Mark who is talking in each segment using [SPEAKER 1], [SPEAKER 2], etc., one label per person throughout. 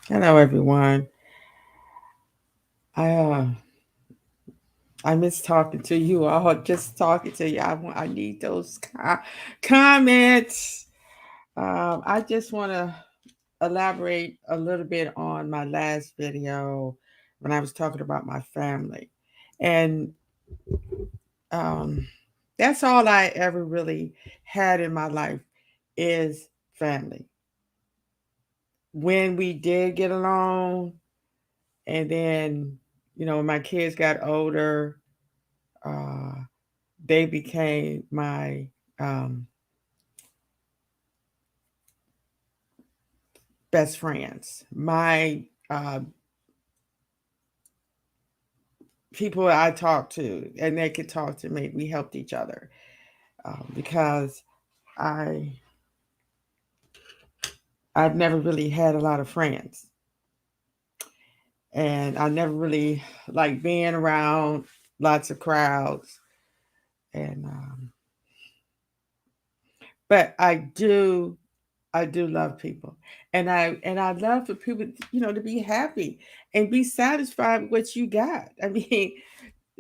[SPEAKER 1] Hello, everyone. I uh, I miss talking to you all. Just talking to you. I need those comments. I just want to elaborate a little bit on my last video when I was talking about my family, and um, that's all I ever really had in my life is family. When we did get along, and then when my kids got older. Uh, they became my um, best friends, my uh, people I talked to, and they could talk to me. We helped each other because I I've never really had a lot of friends, and I never really like being around lots of crowds. And but I do love people, and I love for people, to be happy and be satisfied with what you got. I mean,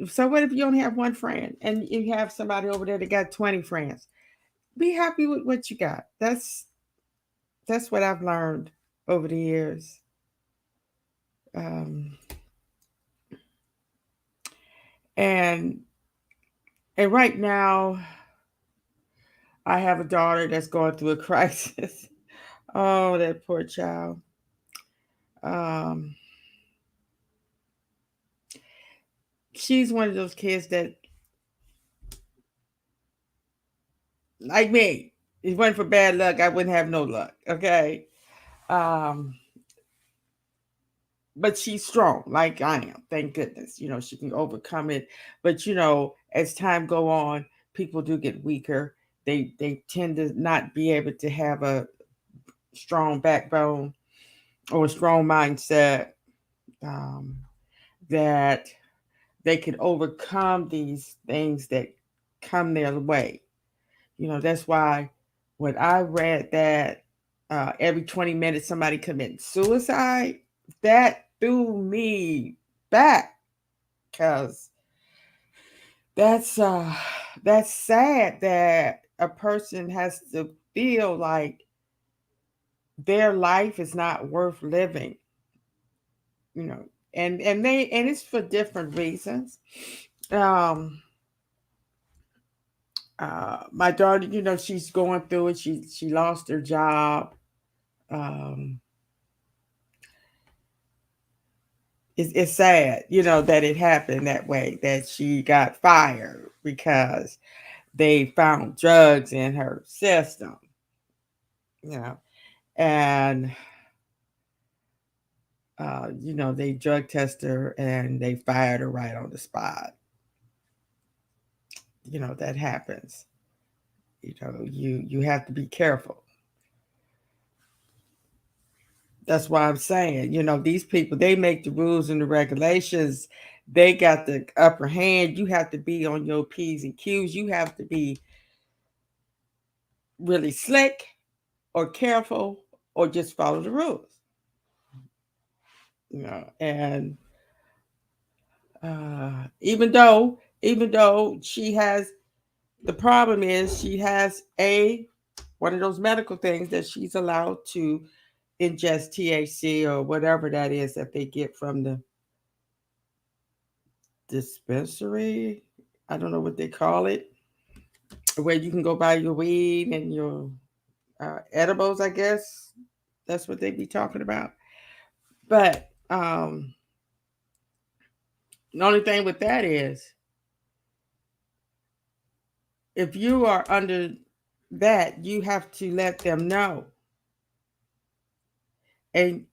[SPEAKER 1] so what if you only have one friend and you have somebody over there that got 20 friends? Be happy with what you got. That's what I've learned over the years. Um, and and right now, I have a daughter that's going through a crisis. Oh, that poor child. Um, she's one of those kids that, like me, if it wasn't for bad luck, I wouldn't have no luck. Okay. Um, but she's strong, like I am. Thank goodness. She can overcome it. But as time go on, people do get weaker. They tend to not be able to have a strong backbone or a strong mindset, um, that they can overcome these things that come their way. That's why when I read that every 20 minutes somebody commits suicide, that threw me back because that's uh that's sad that a person has to feel like their life is not worth living, you know, and it's for different reasons. Um my daughter, she's going through it. She lost her job. Um it's sad, that it happened that way, that she got fired because they found drugs in her system, you know, and they drug test her and they fired her right on the spot. That happens. You have to be careful. That's why I'm saying, these people, they make the rules and the regulations. They got the upper hand. You have to be on your P's and Q's. You have to be really slick or careful or just follow the rules. And even though she has, the problem is she has a one of those medical things that she's allowed to ingest THC or whatever that is that they get from the dispensary. I don't know what they call it, where you can go buy your weed and your edibles. I guess that's what they be talking about. But the only thing with that is, if you are under that, you have to let them know, and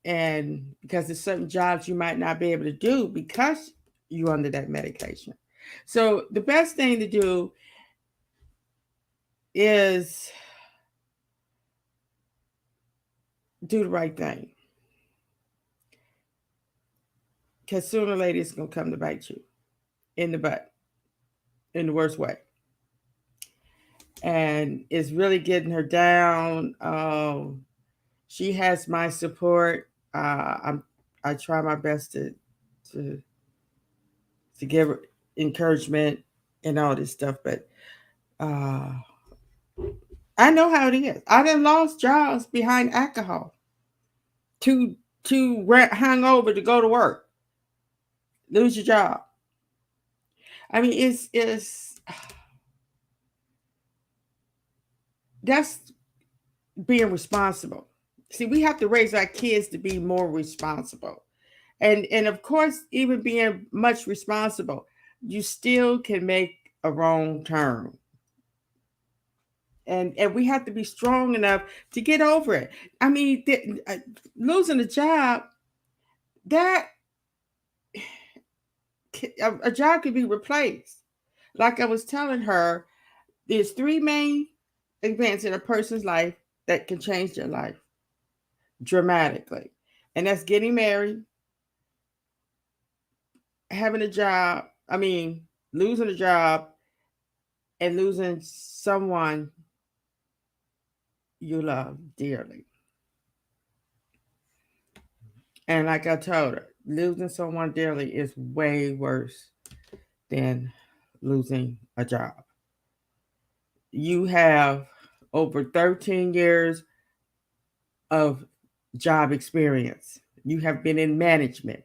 [SPEAKER 1] because there's certain jobs you might not be able to do because you're under that medication. So the best thing to do is do the right thing, because sooner or later it's gonna come to bite you in the butt, in the worst way. And it's really getting her down. She has my support. I'm I try my best to to give encouragement and all this stuff, but uh, I know how it is. I done lost jobs behind alcohol. Too hung over to go to work, lose your job. I mean, it's that's being responsible. See, we have to raise our kids to be more responsible. And of course, even being much responsible, you still can make a wrong turn. And we have to be strong enough to get over it. I mean, losing a job, that a job could be replaced. Like I was telling her, there's three main events in a person's life that can change their life dramatically. And that's getting married, having a job, I mean, losing a job, and losing someone you love dearly. And like I told her, losing someone dearly is way worse than losing a job. You have over 13 years of job experience. You have been in management.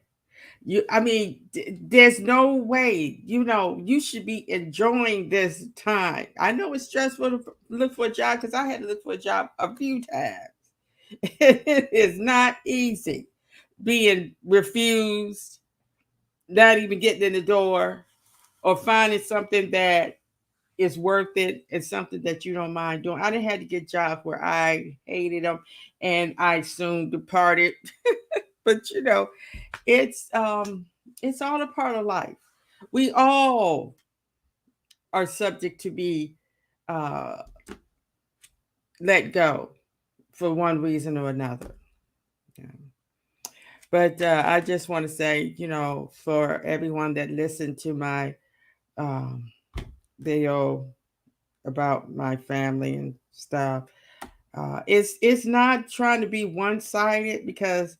[SPEAKER 1] I mean, there's no way, you should be enjoying this time. I know it's stressful to look for a job because I had to look for a job a few times. It is not easy being refused, not even getting in the door, or finding something that is worth it and something that you don't mind doing. I didn't have to get jobs where I hated them and I soon departed. But it's all a part of life. We all are subject to be uh let go for one reason or another. Yeah. But I just want to say, for everyone that listened to my um, video about my family and stuff, it's not trying to be one sided because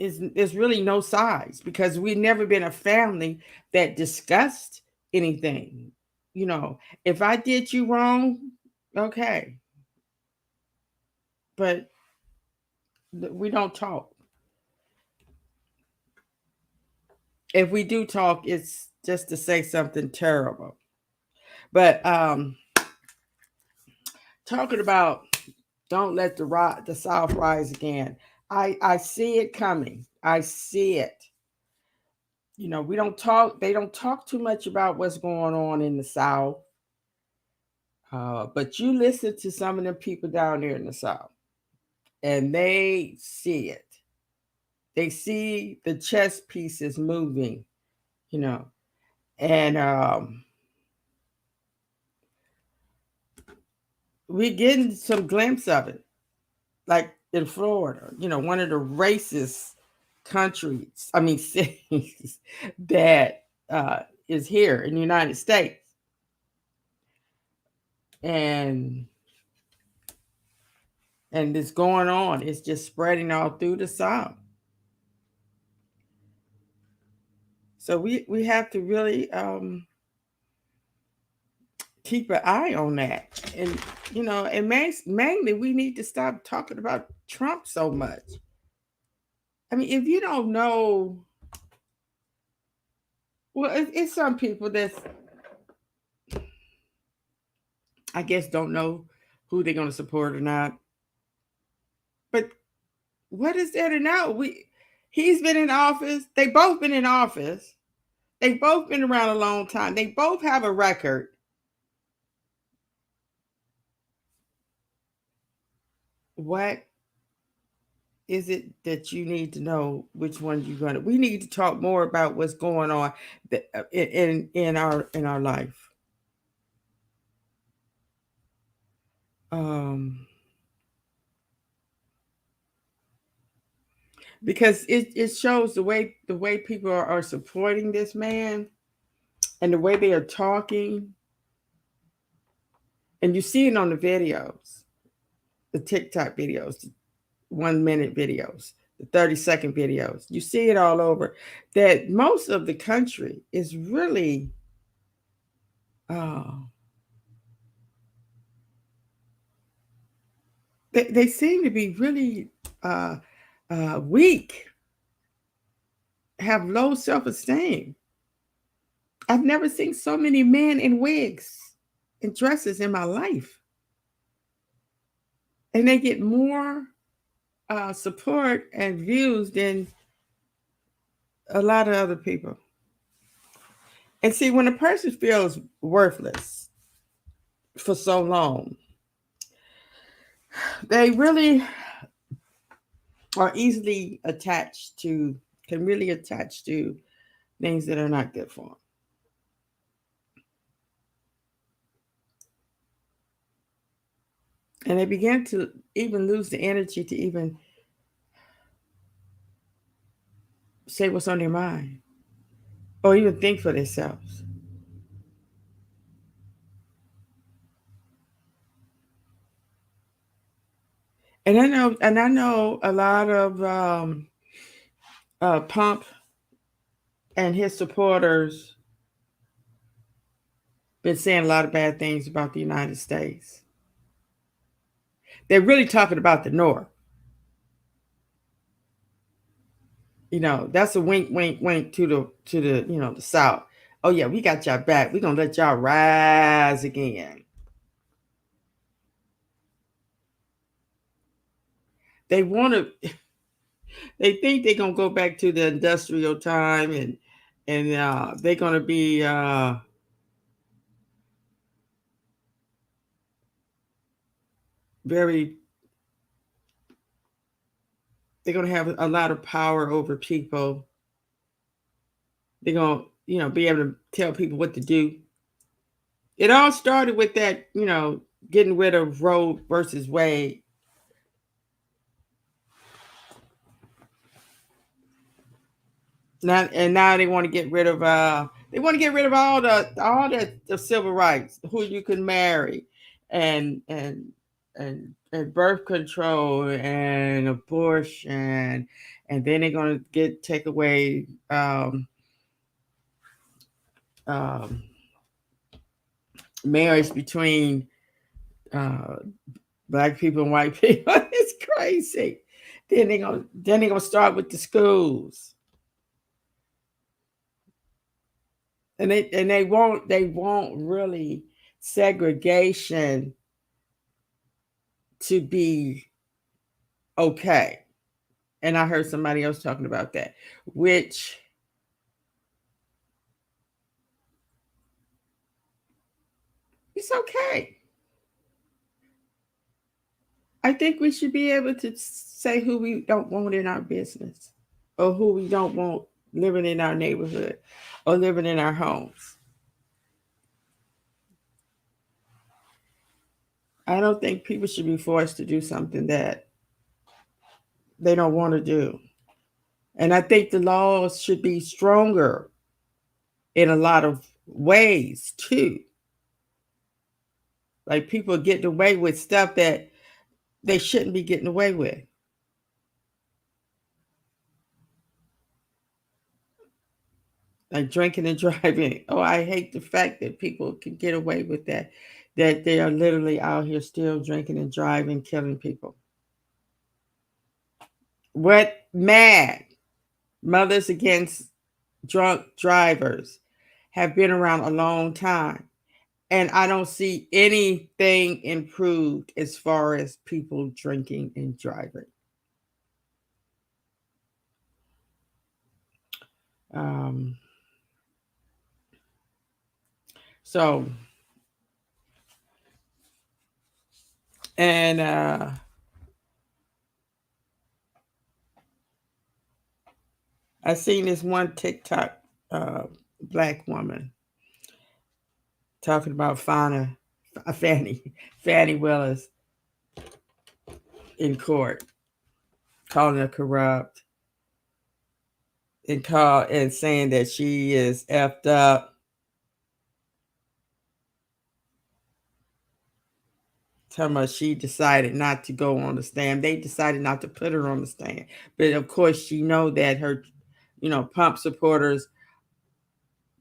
[SPEAKER 1] it's really no sides because we've never been a family that discussed anything. You know, if I did you wrong, okay, but we don't talk. If we do talk, it's just to say something terrible. But talking about don't let the South rise again. I see it coming. I see it. We don't talk. They don't talk too much about what's going on in the South. But you listen to some of the people down there in the South, and they see it. They see the chess pieces moving. You know, and we're getting some glimpse of it, like in Florida. One of the racist countries. I mean, cities that is here in the United States, and it's going on. It's just spreading all through the South. So we have to really keep an eye on that, and mainly we need to stop talking about Trump so much. I mean, if you don't know, well, it's some people that I guess don't know who they're going to support or not. But what is there to know? He's been in office. They both been in office. They both been around a long time. They both have a record. What is it that you need to know which one you're going to? We need to talk more about what's going on in our life. Um, because it shows the way people are supporting this man and the way they are talking, and you see it on the videos, the TikTok videos. 1 minute videos, the 30-second videos. You see it all over. That most of the country is really uh, they seem to be really uh, weak, have low self-esteem. I've never seen so many men in wigs and dresses in my life. And they get more support and views than a lot of other people. And see, when a person feels worthless for so long, they really are easily attached to, can really attach to things that are not good for them. And they begin to even lose the energy to even say what's on their mind or even think for themselves. And I know a lot of Pump and his supporters been saying a lot of bad things about the United States. They're really talking about the North. That's a wink, wink, wink to the South. Oh yeah, we got y'all back. We're gonna let y'all rise again. They want to. They think they're gonna go back to the industrial time, and they're gonna be very. They're gonna have a lot of power over people. They're gonna be able to tell people what to do. It all started with that getting rid of Roe versus Wade. Now they want to get rid of all the civil rights, who you can marry, and birth control and abortion, and then they're going to take away um, marriage between uh, black people and white people. It's crazy. Then they're gonna start with the schools. And they won't really segregation to be okay. And I heard somebody else talking about that, which it's okay. I think we should be able to say who we don't want in our business, or who we don't want living in our neighborhood or living in our homes. I don't think people should be forced to do something that they don't want to do. And I think the laws should be stronger in a lot of ways too. Like, people getting away with stuff that they shouldn't be getting away with. Like drinking and driving. Oh, I hate the fact that people can get away with that. That they are literally out here still drinking and driving, killing people. What mad mothers against drunk drivers have been around a long time. And I don't see anything improved as far as people drinking and driving. Um, so, and I seen this one TikTok uh, black woman talking about Fannie Fannie Willis in court, calling her corrupt, and saying that she is effed up. Talking about she decided not to go on the stand. They decided not to put her on the stand. But of course, she know that her, pump supporters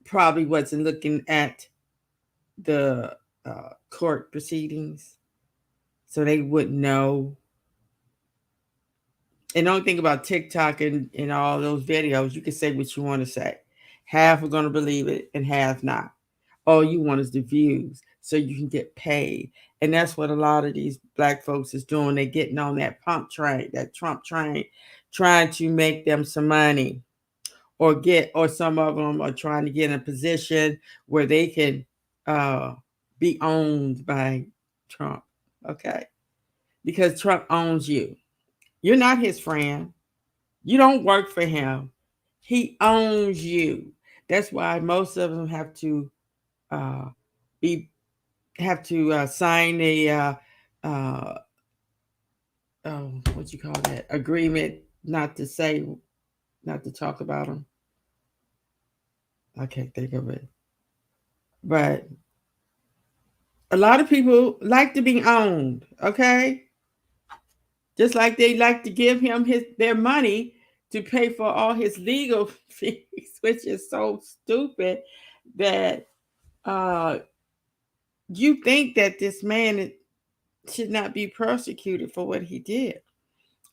[SPEAKER 1] probably wasn't looking at the court proceedings, so they wouldn't know. And the only thing about TikTok and all those videos, you can say what you want to say. Half are going to believe it and half not. All you want is the views so you can get paid. And that's what a lot of these black folks is doing. They're getting on that pump train, that Trump train, trying to make them some money, or some of them are trying to get in a position where they can be owned by Trump. Okay. Because Trump owns you. You're not his friend. You don't work for him. He owns you. That's why most of them have to uh, be sign a what you call that agreement not to talk about them. I can't think of it, but a lot of people like to be owned. Okay, just like they like to give him their money to pay for all his legal fees, which is so stupid that uh, you think that this man should not be persecuted for what he did.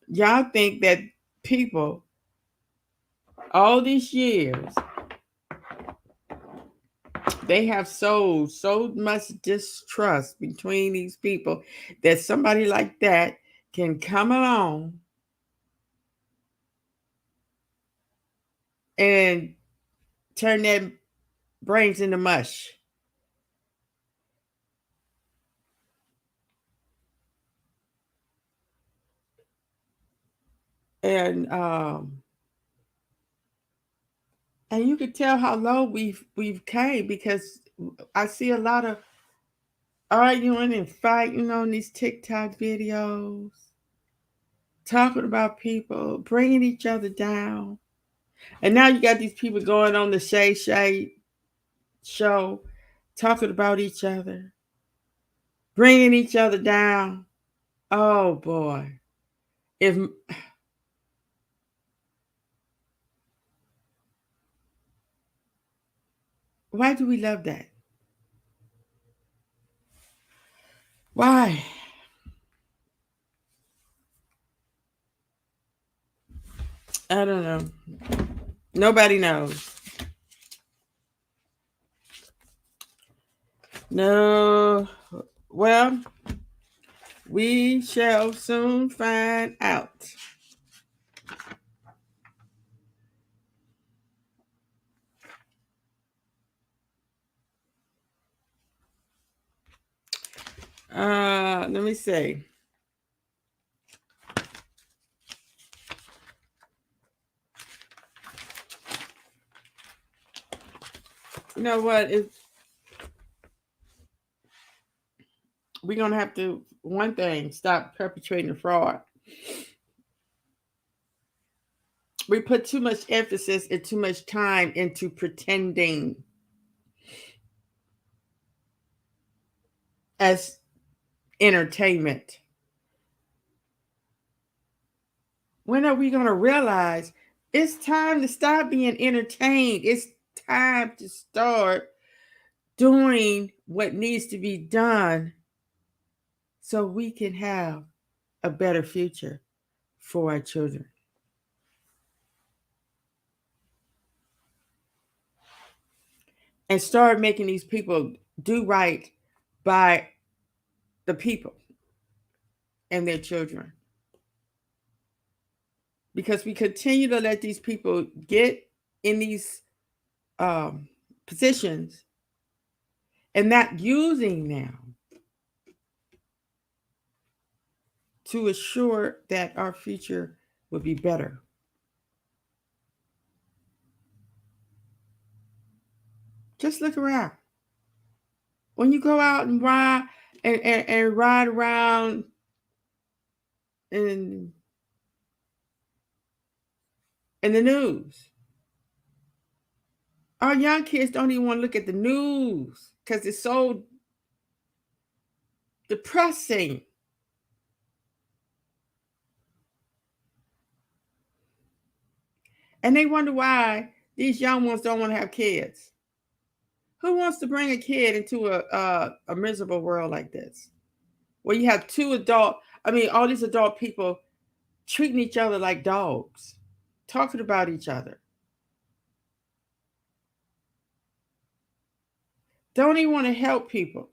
[SPEAKER 1] Y'all think that people all these years they have sowed so much distrust between these people that somebody like that can come along and turn their brains into mush. And you could tell how low we've came, because I see a lot of arguing and fighting on these TikTok videos, talking about people, bringing each other down. And now you got these people going on the Shay Shay show, talking about each other, bringing each other down. Oh boy. If Why do we love that? Why? I don't know. Nobody knows. No. Well, we shall soon find out. Let me see. You know what? We're gonna have to, one thing, stop perpetrating fraud. We put too much emphasis and too much time into pretending as entertainment. When are we going to realize it's time to stop being entertained? It's time to start doing what needs to be done so we can have a better future for our children. And start making these people do right by the people and their children. Because we continue to let these people get in these positions and not using them to assure that our future will be better. Just look around. When you go out and ride and ride around in the news, our young kids don't even want to look at the news because it's so depressing. And they wonder why these young ones don't want to have kids. Who wants to bring a kid into a miserable world like this? Where you have all these adult people treating each other like dogs, talking about each other. Don't even want to help people.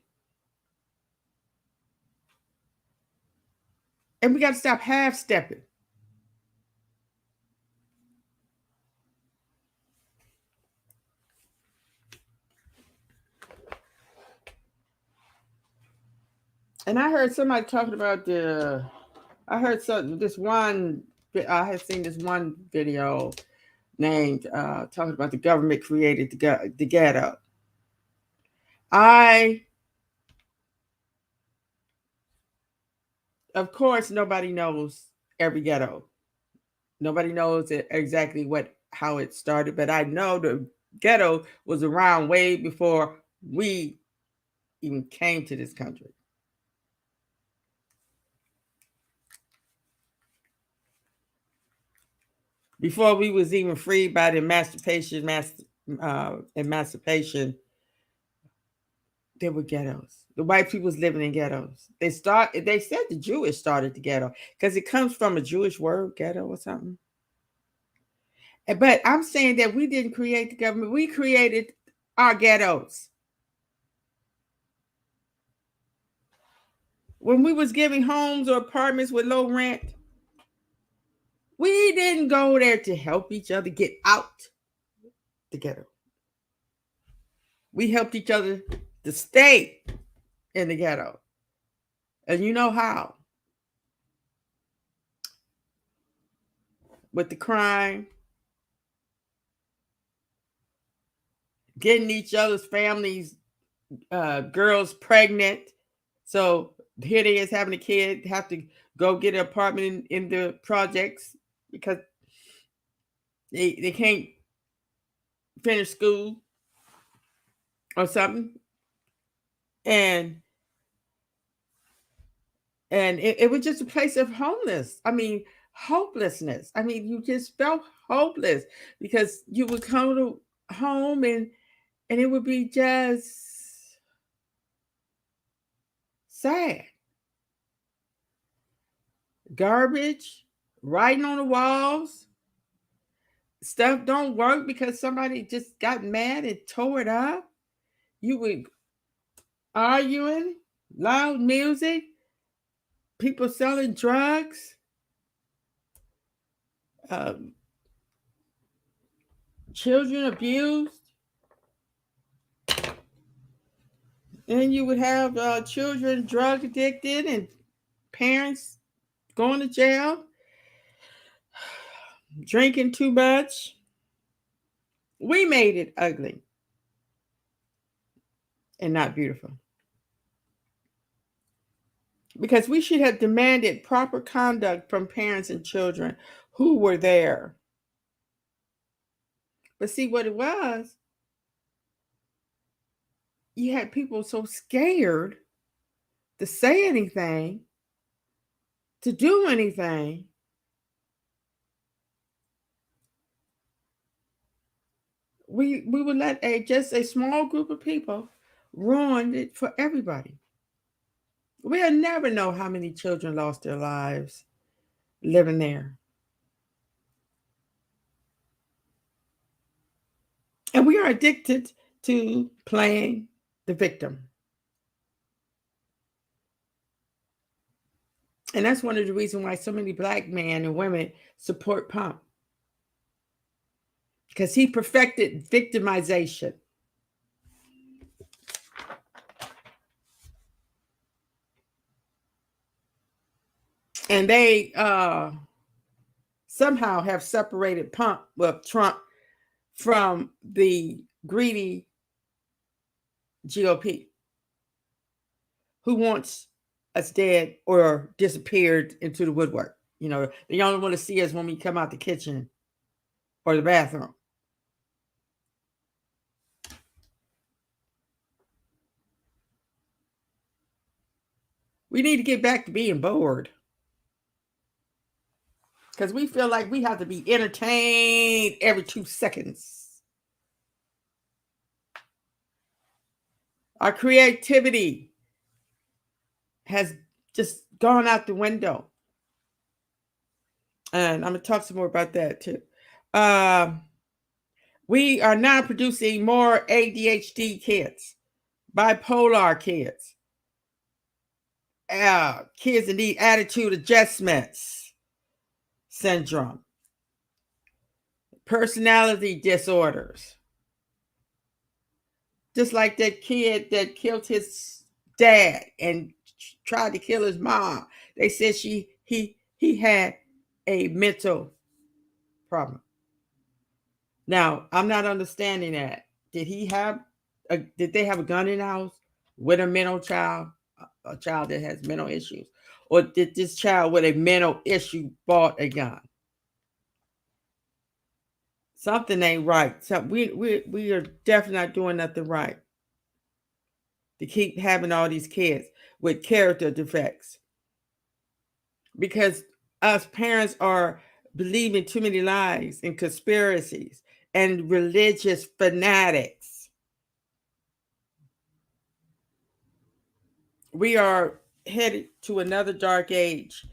[SPEAKER 1] And we got to stop half stepping. And I heard somebody talking about I heard I had seen this one video named talking about the government created the ghetto. Of course, nobody knows every ghetto. Nobody knows exactly how it started, but I know the ghetto was around way before we even came to this country. Before we was even freed by the emancipation, there were ghettos. The white people was living in ghettos. They said the Jewish started the ghetto because it comes from a Jewish word, ghetto or something. But I'm saying that we didn't create the government. We created our ghettos. When we was giving homes or apartments with low rent, we didn't go there to help each other get out the ghetto. We helped each other to stay in the ghetto. And you know how? With the crime, getting each other's families, girls pregnant. So here they is having a kid, have to go get an apartment in the projects because they can't finish school or something. And it was just a place of hopelessness. I mean, you just felt hopeless because you would come to home and it would be just sad. Garbage, writing on the walls, stuff don't work because somebody just got mad and tore it up. You would arguing, loud music, people selling drugs, um, children abused. And you would have children drug addicted and parents going to jail, drinking too much. We made it ugly and not beautiful. Because we should have demanded proper conduct from parents and children who were there. But see what it was? You had people so scared to say anything, to do anything. We would let just a small group of people ruin it for everybody. We'll never know how many children lost their lives living there. And we are addicted to playing the victim. And that's one of the reasons why so many black men and women support Pump. Because he perfected victimization. And they somehow have separated Trump from the greedy GOP who wants us dead or disappeared into the woodwork. You know, they only want to see us when we come out the kitchen or the bathroom. We need to get back to being bored. Because we feel like we have to be entertained every 2 seconds. Our creativity has just gone out the window. And I'm going to talk some more about that too. We are now producing more ADHD kids, bipolar kids, kids that need attitude adjustments syndrome, personality disorders. Just like that kid that killed his dad and tried to kill his mom. They said he had a mental problem. Now, I'm not understanding that. Did they have a gun in the house with a mental child, a child that has mental issues? Or did this child with a mental issue bought a gun? Something ain't right. So we are definitely not doing nothing right to keep having all these kids with character defects. Because us parents are believing too many lies and conspiracies and religious fanatics. We are headed to another dark age,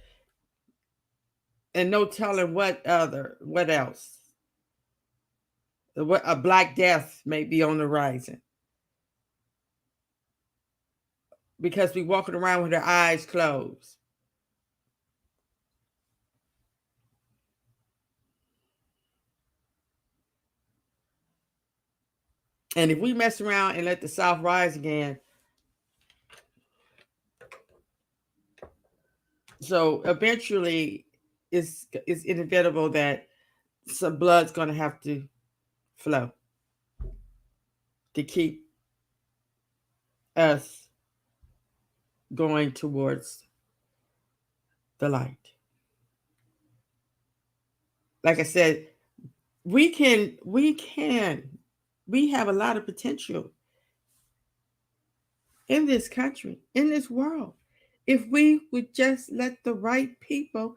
[SPEAKER 1] and no telling what else. A Black Death may be on the horizon because we're walking around with our eyes closed. And if we mess around and let the South rise again, so eventually it's inevitable that some blood's going to have to flow to keep us going towards the light. Like I said, we have a lot of potential in this country, in this world, if we would just let the right people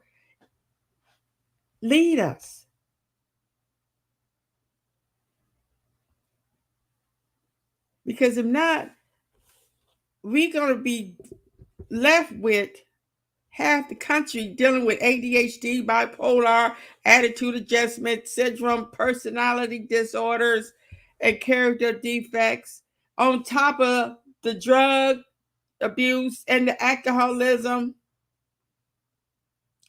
[SPEAKER 1] lead us. Because if not, we're going to be left with half the country dealing with ADHD, bipolar, attitude adjustment syndrome, personality disorders, and character defects, on top of the drug abuse and the alcoholism.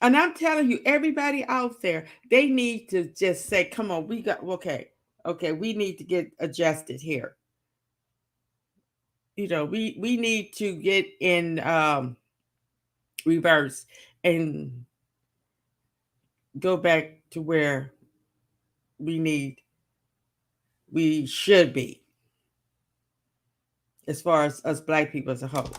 [SPEAKER 1] And I'm telling you, everybody out there, they need to just say, come on, okay, we need to get adjusted here. We need to get in reverse and go back to where we should be, as far as us Black people as a whole.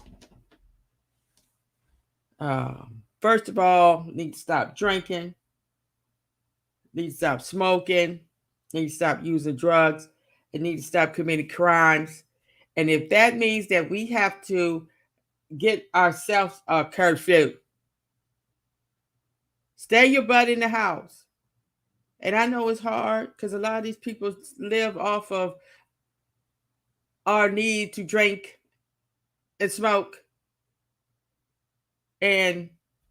[SPEAKER 1] First of all, need to stop drinking, need to stop smoking, need to stop using drugs, and need to stop committing crimes. And if that means that we have to get ourselves a curfew, stay your butt in the house. And I know it's hard because a lot of these people live off of our need to drink and smoke. And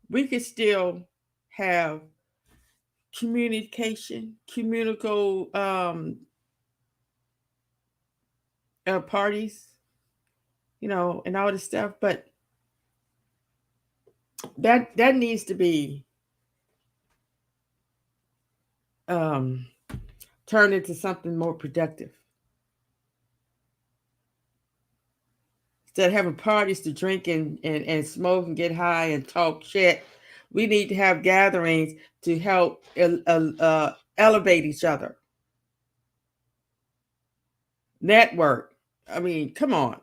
[SPEAKER 1] we can still have communal parties, and all this stuff. But that needs to be turned into something more productive. Instead of having parties to drink and smoke and get high and talk shit, we need to have gatherings to help elevate each other. Network. I mean, come on.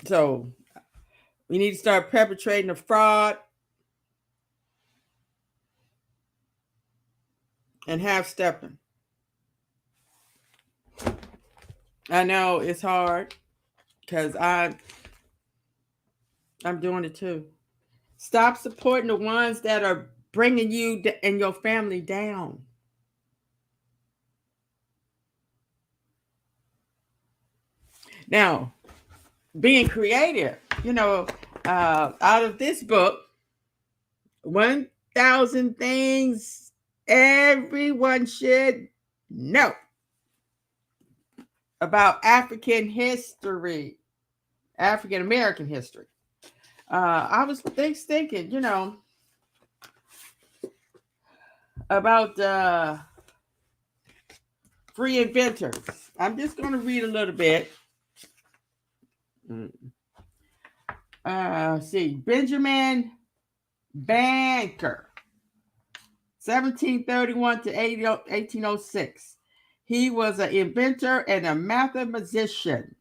[SPEAKER 1] So we need to start perpetrating the fraud and half stepping. I know it's hard because I'm doing it too. Stop supporting the ones that are bringing you and your family down. Now, being creative, out of this book, 1,000 things everyone should know about African history, African American history. I was thinking, about free inventors. I'm just going to read a little bit. See, Benjamin Banker, 1731 to 1806. He was an inventor and a mathematician.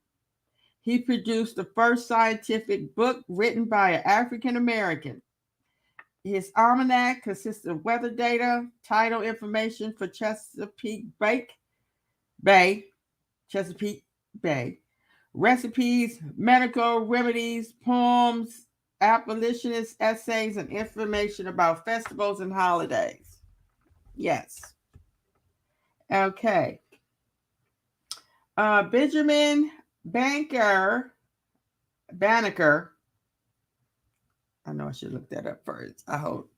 [SPEAKER 1] He produced the first scientific book written by an African American. His almanac consists of weather data, tidal information for Chesapeake Bay, recipes, medical remedies, poems, abolitionist essays, and information about festivals and holidays. Yes. Okay. Benjamin Banneker. I know I should look that up first. I hope.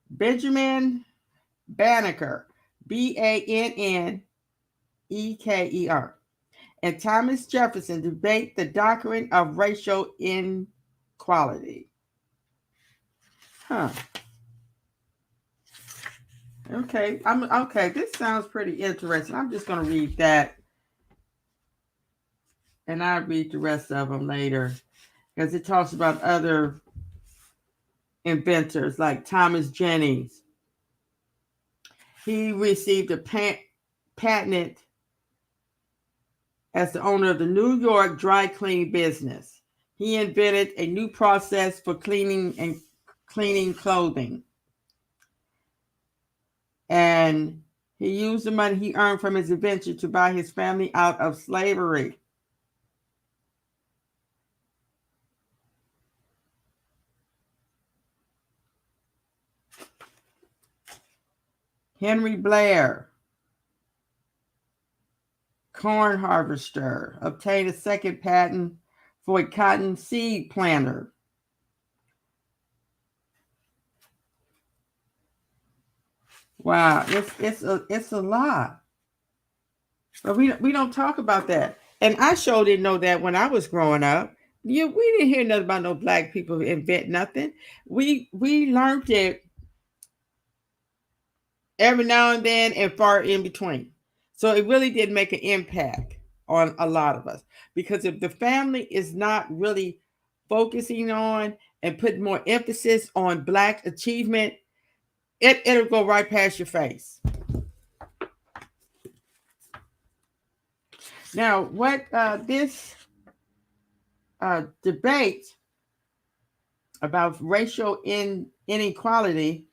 [SPEAKER 1] Benjamin Banneker, Banneker, and Thomas Jefferson debate the doctrine of racial inequality. Huh. Okay. Okay. This sounds pretty interesting. I'm just going to read that, and I'll read the rest of them later because it talks about other inventors like Thomas Jennings. He received a patent as the owner of the New York dry cleaning business. He invented a new process for cleaning clothing. And he used the money he earned from his invention to buy his family out of slavery. Henry Blair, corn harvester, obtained a second patent for a cotton seed planter. Wow, it's a lot, but we don't talk about that. And I sure didn't know that when I was growing up. We didn't hear nothing about no black people invent nothing. We learned it every now and then and far in between. So it really did make an impact on a lot of us because if the family is not really focusing on and putting more emphasis on black achievement, it'll go right past your face. Now, what this debate about racial inequality,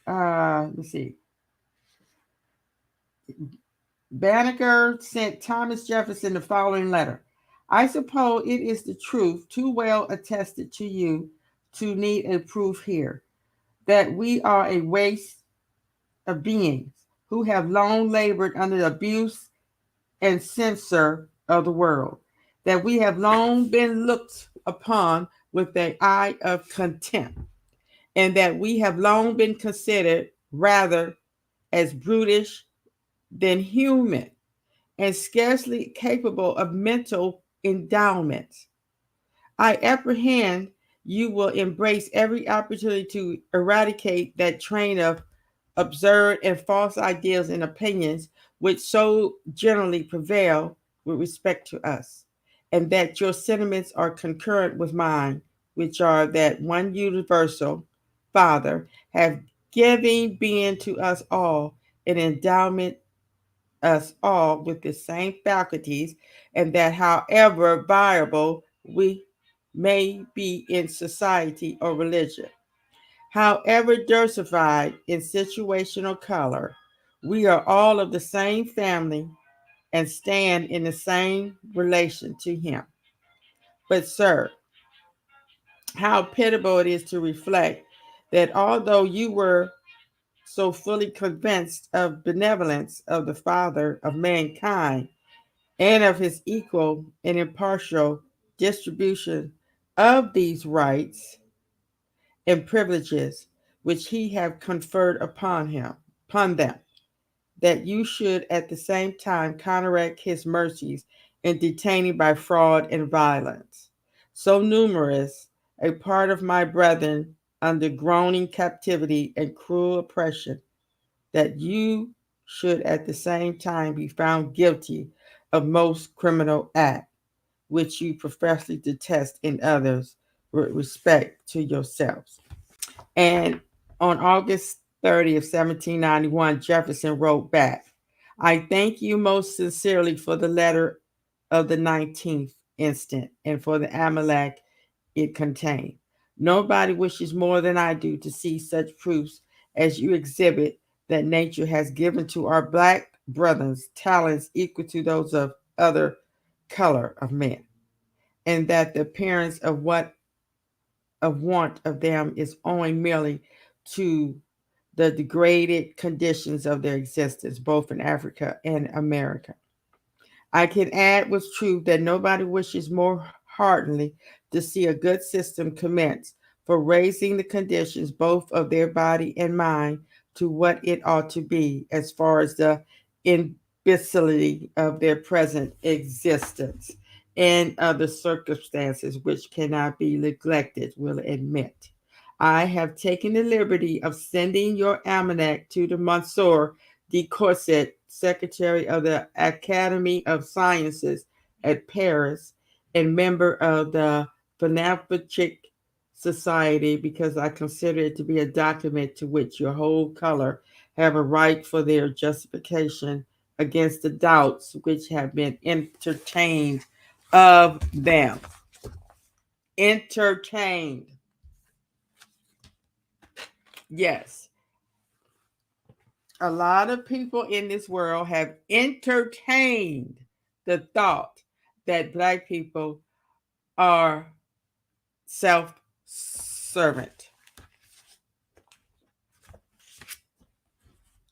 [SPEAKER 1] let's see. Banneker sent Thomas Jefferson the following letter. I suppose it is the truth too well attested to you to need a proof here that we are a race of beings who have long labored under the abuse and censor of the world, that we have long been looked upon with the eye of contempt, and that we have long been considered rather as brutish than human and scarcely capable of mental endowments. I apprehend you will embrace every opportunity to eradicate that train of absurd and false ideas and opinions which so generally prevail with respect to us, and that your sentiments are concurrent with mine, which are that one universal Father have given being to us all an endowment us all with the same faculties, and that however viable we may be in society or religion, however diversified in situational color, we are all of the same family and stand in the same relation to him. But, sir, how pitiable it is to reflect that although you were so fully convinced of benevolence of the Father of mankind and of his equal and impartial distribution of these rights and privileges which he have conferred upon them, that you should at the same time counteract his mercies in detaining by fraud and violence so numerous a part of my brethren under groaning captivity and cruel oppression, that you should at the same time be found guilty of most criminal act, which you professedly detest in others with respect to yourselves. And on August 30th, 1791, Jefferson wrote back, I thank you most sincerely for the letter of the 19th instant and for the Amalek it contained. Nobody wishes more than I do to see such proofs as you exhibit that nature has given to our black brothers talents equal to those of other color of men, and that the appearance of want of them is owing merely to the degraded conditions of their existence, both in Africa and America. I can add with truth that nobody wishes more heartily to see a good system commence for raising the conditions both of their body and mind to what it ought to be as far as the imbecility of their present existence and other circumstances which cannot be neglected will admit. I have taken the liberty of sending your almanac to the Monsieur de Courset, Secretary of the Academy of Sciences at Paris and member of the Phonographic Society, because I consider it to be a document to which your whole color have a right for their justification against the doubts which have been entertained of them. Entertained. Yes. A lot of people in this world have entertained the thought that black people are self servant.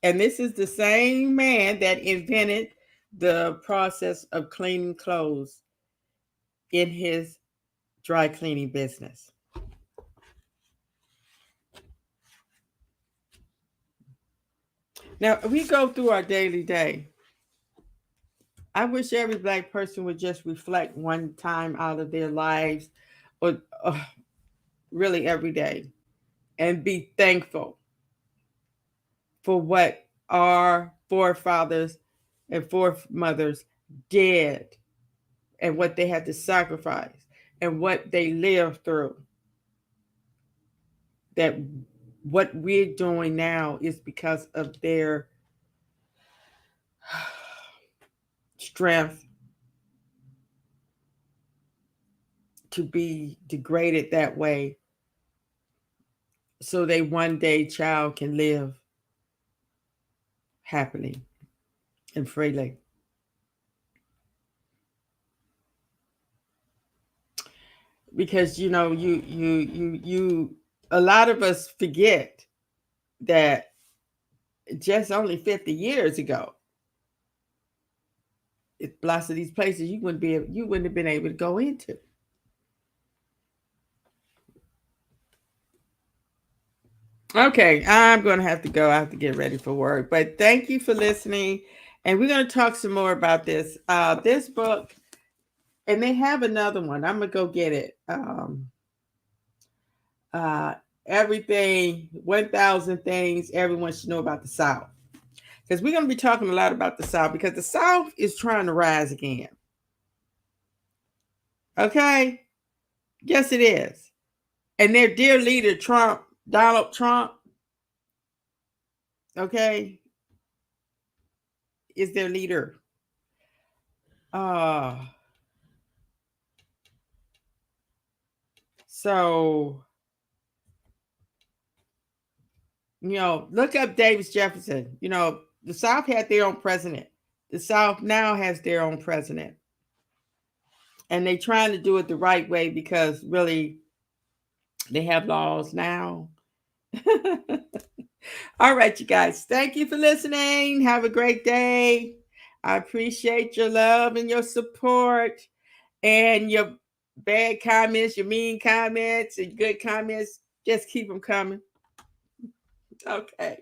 [SPEAKER 1] And this is the same man that invented the process of cleaning clothes in his dry cleaning business. Now, we go through our daily day. I wish every black person would just reflect one time out of their lives, or really every day, and be thankful for what our forefathers and foremothers did and what they had to sacrifice and what they lived through. That what we're doing now is because of their strength to be degraded that way so they one day child can live happily and freely. Because you a lot of us forget that just only 50 years ago, lots of these places you wouldn't have been able to go into. Okay, I'm going to have to go. I have to get ready for work. But thank you for listening. And we're going to talk some more about this book. And they have another one. I'm going to go get it. Uh, Everything, 1,000 things everyone should know about the South. Because we're going to be talking a lot about the South because the South is trying to rise again. Okay? Yes, it is. And their dear leader, Donald Trump, okay, is their leader. Uh, so, look up Davis Jefferson. The South had their own president. The South now has their own president. And they're trying to do it the right way because really they have laws now. All right, you guys. Thank you for listening. Have a great day. I appreciate your love and your support and your bad comments, your mean comments, and good comments. Just keep them coming. Okay.